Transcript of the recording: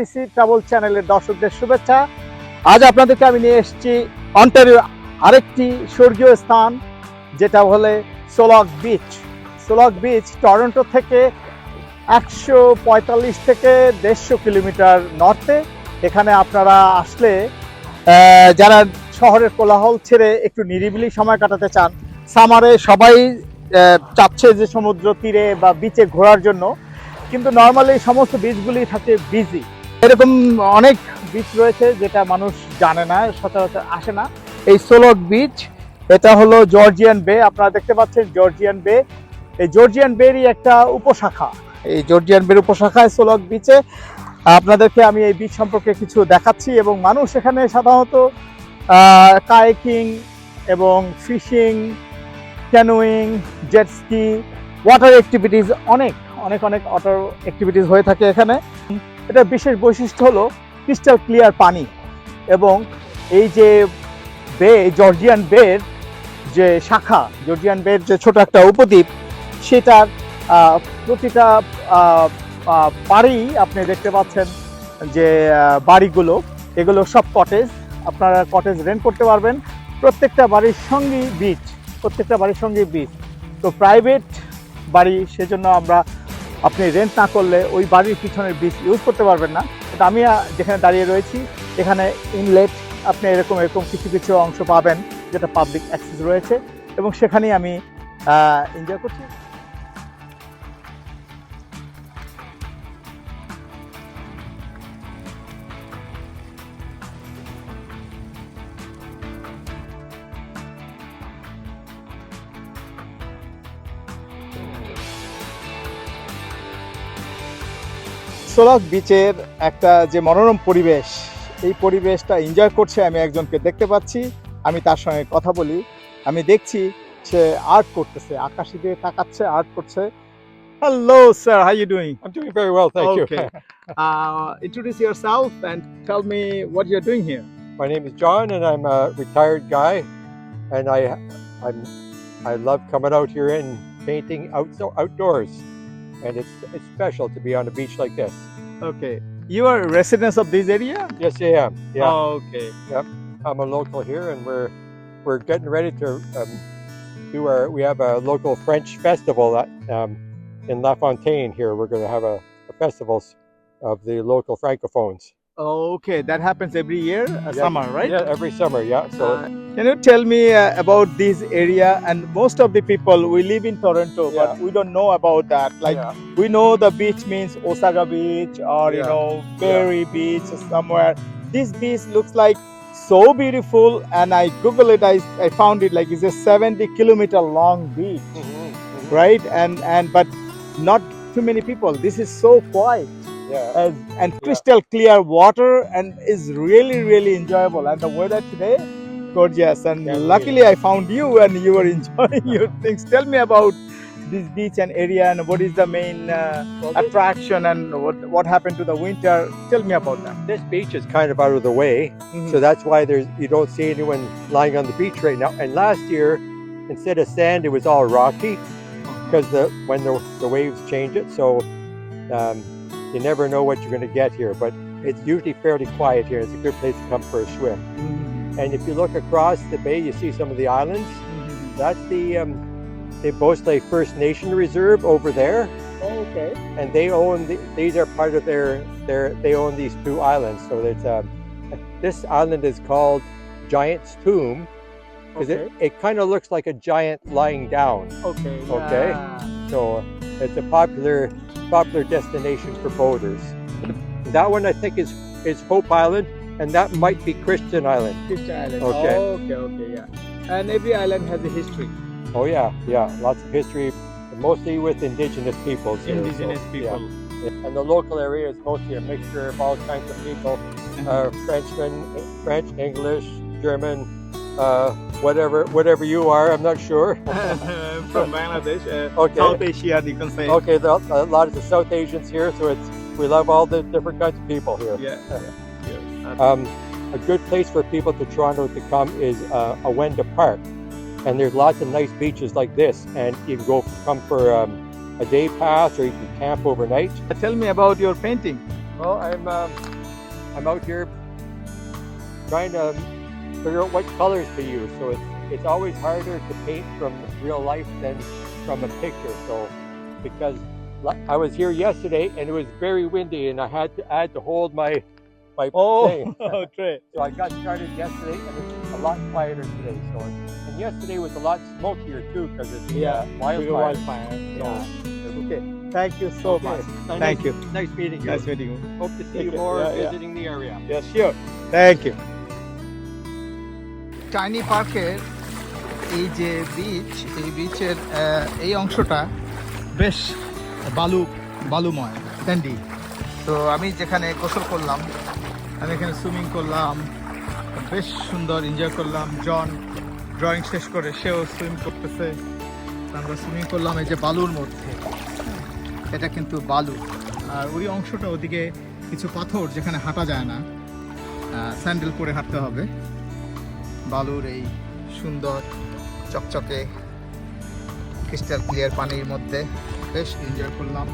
RTC travel চ্যানেলের দর্শকদের শুভেচ্ছা। আজ আপনাদেরকে আমি নিয়ে এসেছি অন্টারিওর আরেকটি স্বর্গীয় স্থান, যেটা হলে Solok beach. Solok beach Toronto থেকে 145 থেকে 150 কিলোমিটার নর্থে। এখানে আপনারা আসলে যারা শহরের কোলাহল ছেড়ে একটু নিরিবিলি সময় কাটাতে চান, সামারে সবাই চাচ্ছে যে সমুদ্র তীরে বা বিচে ঘোরার জন্য, কিন্তু নর্মালি সমস্ত বিচগুলি থাকে বিজি। এরকম অনেক বিচ রয়েছে যেটা মানুষ জানে না, সচরাচর আসে না। এই সোলক বিচ, এটা হলো জর্জিয়ান বে। আপনারা দেখতে পাচ্ছেন জর্জিয়ান বে। এই জর্জিয়ান বেরই একটা উপশাখা। এই জর্জিয়ান বের উপশাখায় সোলক বিচে আপনাদেরকে আমি এই বিচ সম্পর্কে কিছু দেখাচ্ছি। এবং মানুষ এখানে সাধারণত কায়াকিং এবং fishing, canoeing, jet ski, water activities অনেক ওয়াটার অ্যাক্টিভিটিস হয়ে থাকে এখানে। এটা বিশেষ বৈশিষ্ট্য হলো ক্রিস্টাল ক্লিয়ার পানি, এবং এই যে বে, জর্জিয়ান বের যে শাখা, জর্জিয়ান বের যে ছোট একটা উপদ্বীপ, সেটার প্রতিটা বাড়ি আপনি দেখতে পাচ্ছেন যে বাড়িগুলো, এগুলো সব কটেজ। আপনারা কটেজ রেন্ট করতে পারবেন। প্রত্যেকটা বাড়ির সঙ্গেই বিচ, তো প্রাইভেট বাড়ি, সেজন্য আপনি রেন্ট না করলে ওই বাড়ির পিছনের বিচ ইউজ করতে পারবেন না। কিন্তু আমি যেখানে দাঁড়িয়ে রয়েছি, এখানে ইনলেট আপনি এরকম কিছু অংশ পাবেন যেটা পাবলিক অ্যাক্সেস রয়েছে, এবং সেখানেই আমি এনজয় করছি। সোলক বিচের একটা যে মনোরম পরিবেশ, এই পরিবেশটা এনজয় করছে আমি একজনকে দেখতে পাচ্ছি। আমি তার সঙ্গে কথা বলি। আমি দেখছি সে আর্ট করতেছে, আকাশে দিয়ে তাকাচ্ছে, আর্ট করছে। Hello sir, how you doing? I'm doing very well, thank you. Okay. Introduce yourself and tell me what you're doing here. My name is John, and I'm a retired guy, and I love coming out here and painting outdoors, and it's special to be on a beach like this. Okay. You are residents of this area? Yes, I am. Yeah, Okay. I'm a local here, and we're getting ready to we have a local French festival that in La Fontaine here. We're going to have a festival of the local francophones. Okay, that happens every year, summer, right? Yeah, every summer. Yeah. So Can you tell me about this area? And most of the people, we live in Toronto, but Yeah. we don't know about that. Like, Yeah. we know the beach means Osaka Beach or you Yeah. know Berry Beach or somewhere. This beach looks like so beautiful, and I Google it. I found it like it's a 70-kilometer long beach, right? And but not too many people. This is so quiet. yeah. And crystal clear water, and is really enjoyable. And the weather today, gorgeous. And Can't luckily I found you, and you were enjoying your things. Tell me about this beach and area, and what is the main attraction, and what happened to the winter. Tell me about that. This beach is kind of out of the way, so that's why you don't see anyone lying on the beach right now. And last year, instead of sand, it was all rocky because when the waves change it, so you never know what you're going to get here. But it's usually fairly quiet here. It's a good place to come for a swim. And if you look across the bay, you see some of the islands. That's the Beausoleil First Nation Reserve over there, Okay. and they own these are part of they own these two islands. So there's this island is called Giant's Tomb because it kind of looks like a giant lying down. Okay. Okay. So it's a popular destination for boaters. That one I think is Hope Island, and that might be Christian Island. Christian Island. Okay. Okay, yeah. And every island has a history. Oh yeah, lots of history, mostly with indigenous peoples here. Indigenous So, people. yeah. And the local area is mostly a mixture of all kinds of people, Frenchmen, French, English, German, whatever you are, I'm not sure. From Bangladesh, Okay. South Asia, you can say. Okay, there are a lot of the South Asians here, so we love all the different kinds of people here. Yeah. A good place for people to Toronto to come is Awenda Park, and there's lots of nice beaches like this, and you can come for a day pass, or you can camp overnight. Tell me about your painting. Well, I'm out here trying to figure out what colors to use. So it's always harder to paint from real life than from a picture. So because I was here yesterday and it was very windy and I had to hold my thing. great. So I got started yesterday and it's a lot quieter today. So and yesterday was a lot smokier too because it's wildfire. So, Okay. Thank you so okay. much. Nice- Thank you. Nice meeting you. Nice meeting you. Hope to see Take you care. more Yeah, yeah. visiting the area. Yes, sure. Thank you. Tiny পার্কের এই যে beach, এই বিচের এই অংশটা বেশ বালুময়, Sandy. তো আমি যেখানে গোসল করলাম, আমি এখানে সুইমিং করলাম, বেশ সুন্দর এনজয় করলাম। জন ড্রয়িং শেষ করে সেও সুইম করতেছে। আমরা সুইমিং করলাম এই যে বালুর মধ্যে। এটা কিন্তু বালু, আর ওই অংশটা ওদিকে কিছু পাথর যেখানে হাঁটা যায় না, স্যান্ডেল পরে হাঁটতে হবে। বালুর এই সুন্দর চকচকে ক্রিস্টাল ক্লিয়ার পানির মধ্যে বেশ এনজয় করলাম।